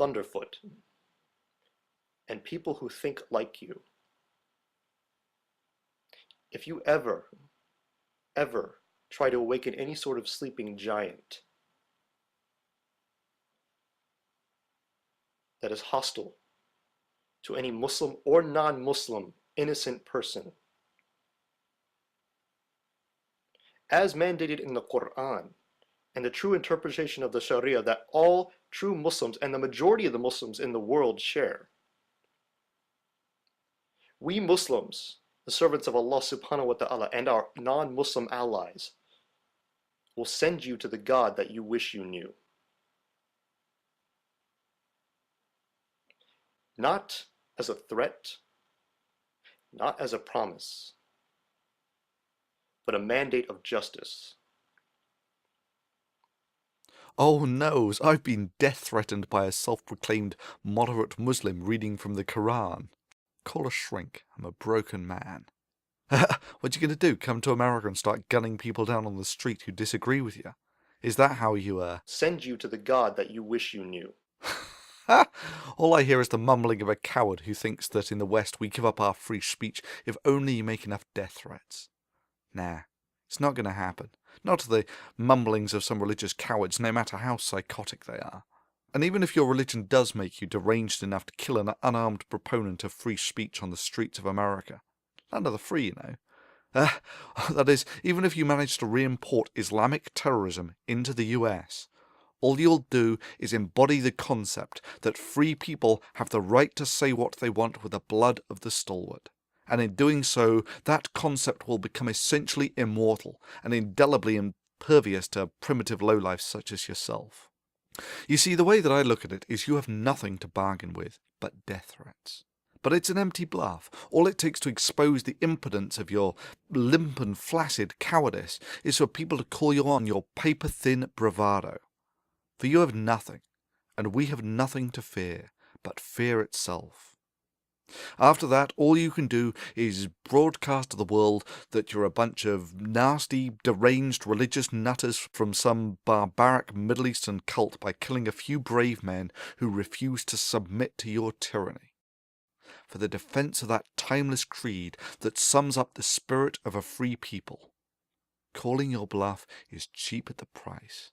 Thunderfoot, and people who think like you. If you ever try to awaken any sort of sleeping giant that is hostile to any Muslim or non-Muslim innocent person, as mandated in the Quran and the true interpretation of the Sharia that all true Muslims and the majority of the Muslims in the world share, we Muslims, the servants of Allah subhanahu wa ta'ala, and our non-Muslim allies will send you to the God that you wish you knew. Not as a threat, not as a promise, but a mandate of justice. Oh no, I've been death threatened by a self-proclaimed moderate Muslim reading from the Quran. Call a shrink, I'm a broken man. What you gonna do, come to America and start gunning people down on the street who disagree with you? Is that how you, Send you to the God that you wish you knew. All I hear is the mumbling of a coward who thinks that in the West we give up our free speech if only you make enough death threats. Nah, it's not going to happen. Not to the mumblings of some religious cowards, no matter how psychotic they are. And even if your religion does make you deranged enough to kill an unarmed proponent of free speech on the streets of America, land of the free, you know. That is, even if you manage to re-import Islamic terrorism into the US, all you'll do is embody the concept that free people have the right to say what they want with the blood of the stalwart. And in doing so, that concept will become essentially immortal and indelibly impervious to primitive lowlifes such as yourself. You see, the way that I look at it is you have nothing to bargain with but death threats. But it's an empty bluff. All it takes to expose the impotence of your limp and flaccid cowardice is for people to call you on your paper-thin bravado. For you have nothing, and we have nothing to fear but fear itself. After that, all you can do is broadcast to the world that you're a bunch of nasty, deranged religious nutters from some barbaric Middle Eastern cult by killing a few brave men who refuse to submit to your tyranny. For the defense of that timeless creed that sums up the spirit of a free people, calling your bluff is cheap at the price.